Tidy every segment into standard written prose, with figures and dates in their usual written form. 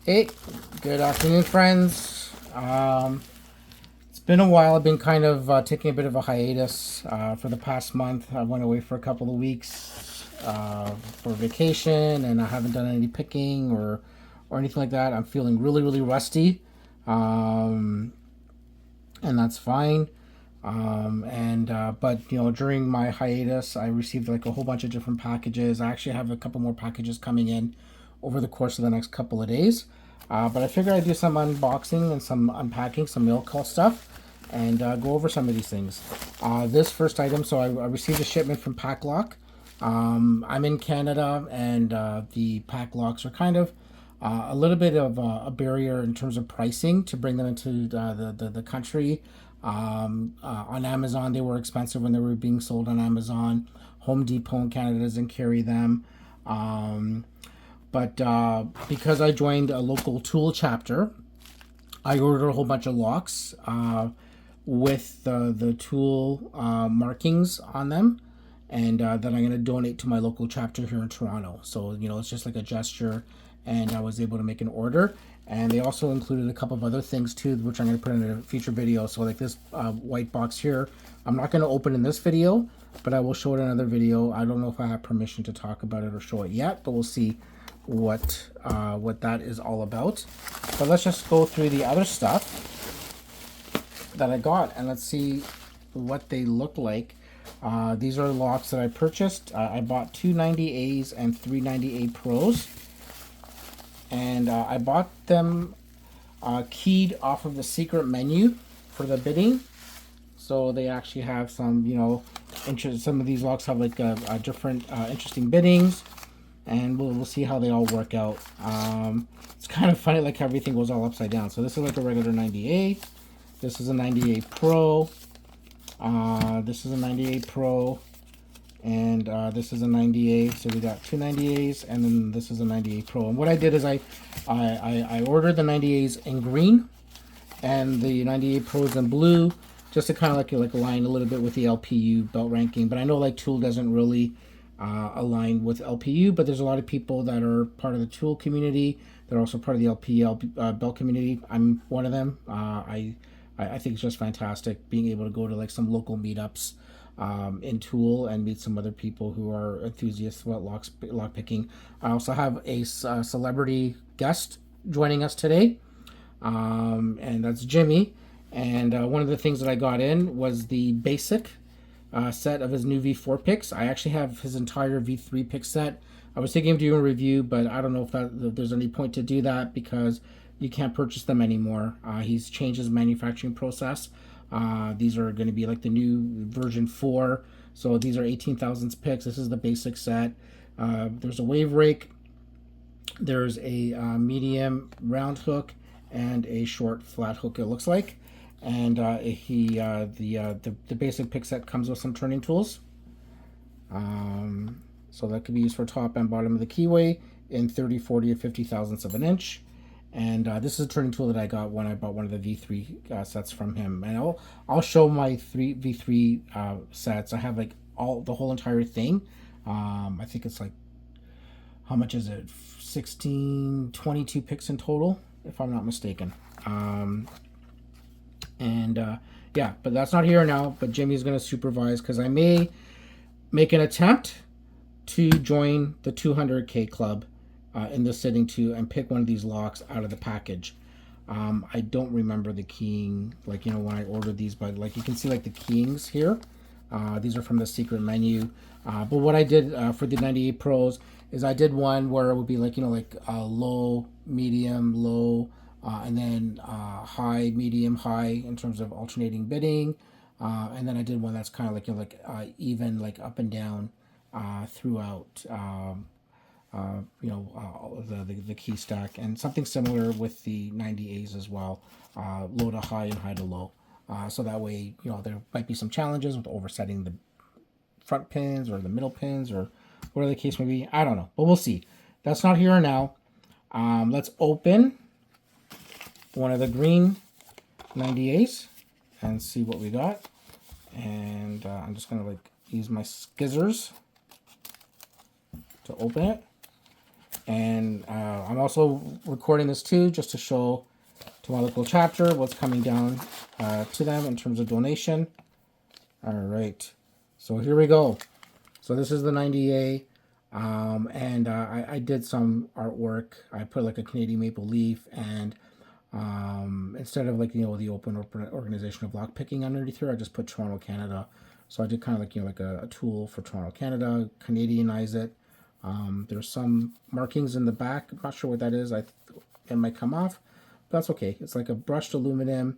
Hey, good afternoon, friends. It's been a while. I've been kind of taking a bit of a hiatus for the past month. I went away for a couple of weeks for vacation, and I haven't done any picking or anything like that. I'm feeling really, really rusty, um, and that's fine. And But during my hiatus, I received like a whole bunch of different packages. I actually have a couple more packages coming in over the course of the next couple of days. But I figured I'd do some unboxing and some unpacking, some mail call stuff, and go over some of these things. This first item, so I received a shipment from Paclock. I'm in Canada, and the Paclocks are kind of a little bit of a barrier in terms of pricing to bring them into the country. On Amazon, they were expensive when they were being sold on Amazon. Home Depot in Canada doesn't carry them. But Because I joined a local TOOOL chapter, I ordered a whole bunch of locks with the TOOOL markings on them, and that I'm going to donate to my local chapter here in Toronto. So, it's just like a gesture, and I was able to make an order. And they also included a couple of other things too, which I'm going to put in a future video. So, like this white box here, I'm not going to open in this video, but I will show it in another video. I don't know if I have permission to talk about it or show it yet, but we'll see what that is all about. But let's just go through the other stuff that I got, and let's see what they look like. These are locks that I purchased. I bought two 90As and three 98 Pros, and I bought them keyed off of the secret menu for the bidding. So they actually have some, interest. Some of these locks have like a different interesting biddings, and we'll see how they all work out. It's kind of funny, like everything goes all upside down. So this is like a regular 98. This is a 98 Pro. This is a 98 Pro. And this is a 98. So we got two 98s, and then this is a 98 Pro. And what I did is I ordered the 98s in green and the 98 Pros in blue, just to kind of like align a little bit with the LPU belt ranking. But I know like TOOOL doesn't really align with LPU, but there's a lot of people that are part of the TOOOL community. They're also part of the LPU belt community. I'm one of them. I think it's just fantastic being able to go to like some local meetups in TOOOL and meet some other people who are enthusiasts about lock picking. I also have a celebrity guest joining us today, and that's Jimy. And one of the things that I got in was the basic set of his new V4 picks. I actually have his entire V3 pick set. I was thinking of doing a review, but I don't know if there's any point to do that because you can't purchase them anymore. He's changed his manufacturing process. These are going to be like the new version 4. So these are 18,000 picks. This is the basic set. There's a wave rake. There's a medium round hook and a short flat hook, it looks like. And the basic pick set comes with some turning tools. So that could be used for top and bottom of the keyway in 30, 40, or 50 thousandths of an inch. And this is a turning tool that I got when I bought one of the V3 sets from him. And I'll show my V3 sets. I have like the whole entire thing. I think it's like, how much is it? 16, 22 picks in total, if I'm not mistaken. Yeah, but that's not here now. But Jimmy's going to supervise because I may make an attempt to join the 200K club in this sitting too and pick one of these locks out of the package. I don't remember the keying, like, when I ordered these, but like you can see like the keyings here. These are from the secret menu. But what I did for the 98 Pros is I did one where it would be like, low, medium, low, and then high, medium, high in terms of alternating bidding. And then I did one that's kind of like, even like up and down throughout, the key stack, and something similar with the 90As as well, low to high and high to low. So that way, there might be some challenges with oversetting the front pins or the middle pins or whatever the case may be. I don't know, but we'll see. That's not here now. Let's open one of the green 90As and see what we got. And I'm just gonna use my skizzers to open it. And I'm also recording this too, just to show to my local chapter what's coming down to them in terms of donation. All right, so here we go. So this is the 90A, and I did some artwork. I put like a Canadian maple leaf, and instead of like, the open organization of lock picking underneath here, I just put Toronto, Canada. So I did kind of like, like a tool for Toronto, Canada, Canadianize it. There's some markings in the back. I'm not sure what that is. It might come off, but that's okay. It's like a brushed aluminum.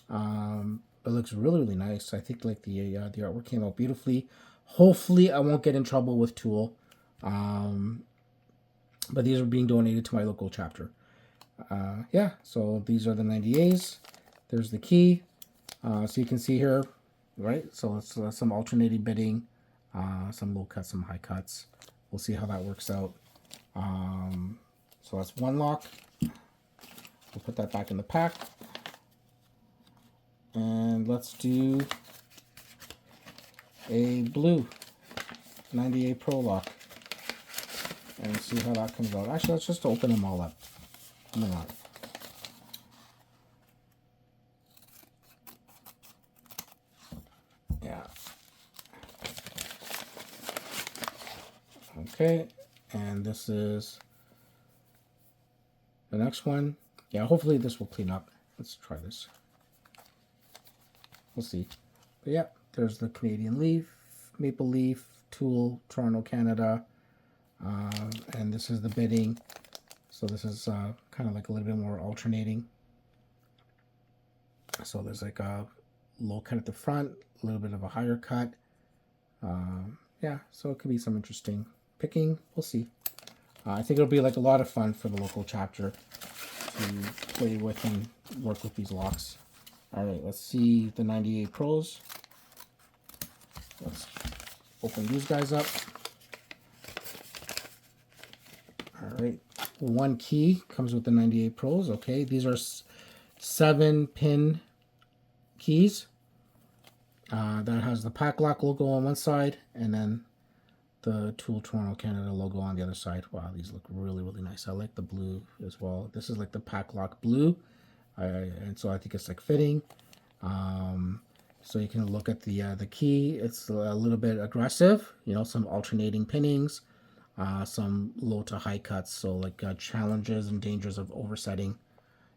It looks really, really nice. I think like the artwork came out beautifully. Hopefully I won't get in trouble with TOOOL. But these are being donated to my local chapter. Yeah, so these are the 90As. There's the key. So you can see here, right? So it's some alternating bidding, some low cuts, some high cuts. We'll see how that works out. So that's one lock. We'll put that back in the pack. And let's do a blue 90A Pro lock and see how that comes out. Actually, let's just open them all up. Why not? Yeah. Okay, and this is the next one. Yeah, hopefully this will clean up. Let's try this. We'll see. But yeah, there's the Canadian leaf, maple leaf, TOOOL, Toronto, Canada, and this is the bidding. So this is kind of like a little bit more alternating. So there's like a low cut at the front, a little bit of a higher cut. Yeah, so it could be some interesting picking. We'll see. I think it'll be like a lot of fun for the local chapter to play with and work with these locks. All right, let's see the 90A Pros. Let's open these guys up. All right, one key comes with the 90A Pros. Okay, these are 7-pin keys. That has the Paclock logo on one side and then the TOOOL Toronto, Canada logo on the other side. Wow, these look really, really nice. I like the blue as well. This is like the Paclock blue. And so I think it's like fitting. So you can look at the key. It's a little bit aggressive, some alternating pinnings, some low to high cuts. So like challenges and dangers of oversetting,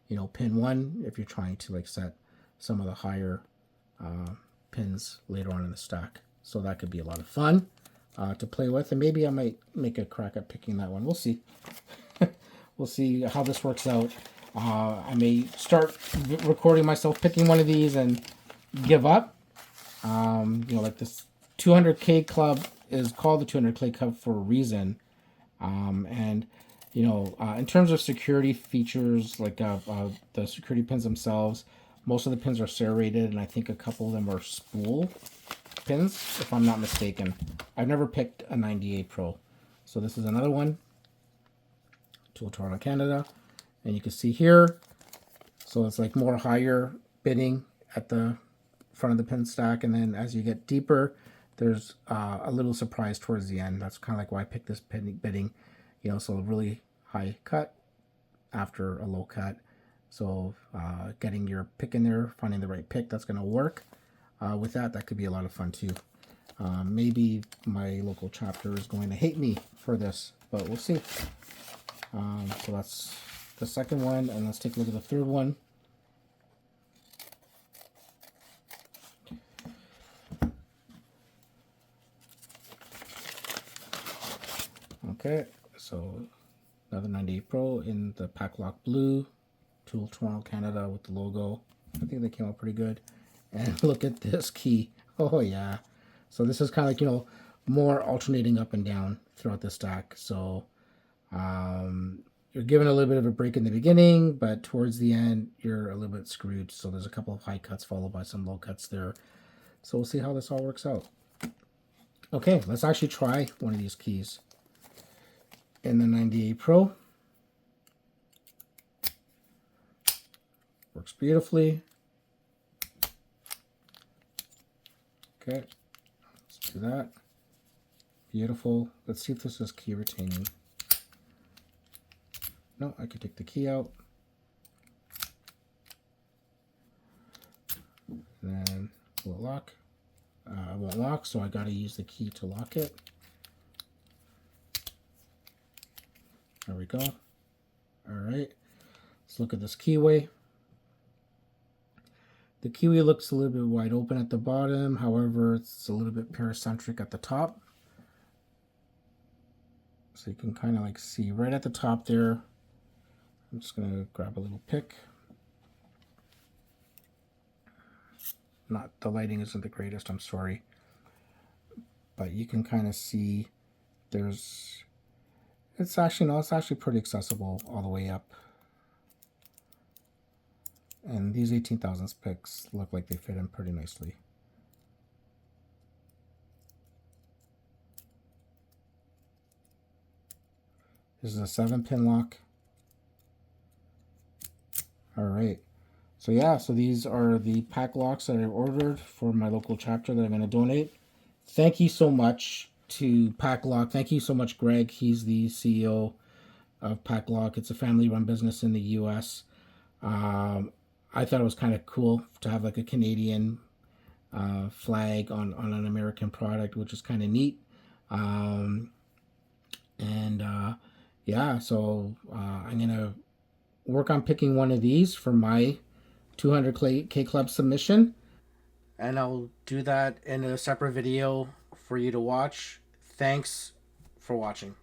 pin 1 if you're trying to like set some of the higher pins later on in the stack. So that could be a lot of fun to play with, and maybe I might make a crack at picking that one. We'll see. We'll see how this works out. I may start recording myself picking one of these and give up. Like this 200K club is called the 200K club for a reason. And in terms of security features, like the security pins themselves, most of the pins are serrated, and I think a couple of them are spool pins, if I'm not mistaken. I've never picked a 90A Pro. So this is another one. TOOOL Toronto, Canada. And you can see here, so it's like more higher bidding at the front of the pin stack. And then as you get deeper, there's a little surprise towards the end. That's kind of like why I picked this bidding, so a really high cut after a low cut. So getting your pick in there, finding the right pick that's going to work with that could be a lot of fun too. Maybe my local chapter is going to hate me for this, but we'll see. So that's the second one, and let's take a look at the third one. Okay, so another 90A Pro in the Paclock blue, TOOOL Toronto, Canada with the logo. I think they came out pretty good. And look at this key. Oh yeah. So this is kind of like, more alternating up and down throughout the stack. So you're given a little bit of a break in the beginning, but towards the end, you're a little bit screwed. So there's a couple of high cuts followed by some low cuts there. So we'll see how this all works out. Okay, let's actually try one of these keys in the 90A Pro. Works beautifully. Okay, let's do that. Beautiful. Let's see if this is key retaining. No, I could take the key out. And then will it lock? It won't lock, so I got to use the key to lock it. There we go. All right, let's look at this keyway. The keyway looks a little bit wide open at the bottom. However, it's a little bit paracentric at the top. So you can kind of like see right at the top there. I'm just going to grab a little pick. The lighting isn't the greatest, I'm sorry. But you can kind of see it's actually pretty accessible all the way up. And these 18 thousandths picks look like they fit in pretty nicely. This is a 7-pin lock. All right. So yeah, so these are the Paclocks that I ordered for my local chapter that I'm going to donate. Thank you so much to Paclock. Thank you so much, Greg. He's the CEO of Paclock. It's a family-run business in the U.S. I thought it was kind of cool to have like a Canadian flag on an American product, which is kind of neat. Yeah, so I'm going to work on picking one of these for my 200K Club submission. And I'll do that in a separate video for you to watch. Thanks for watching.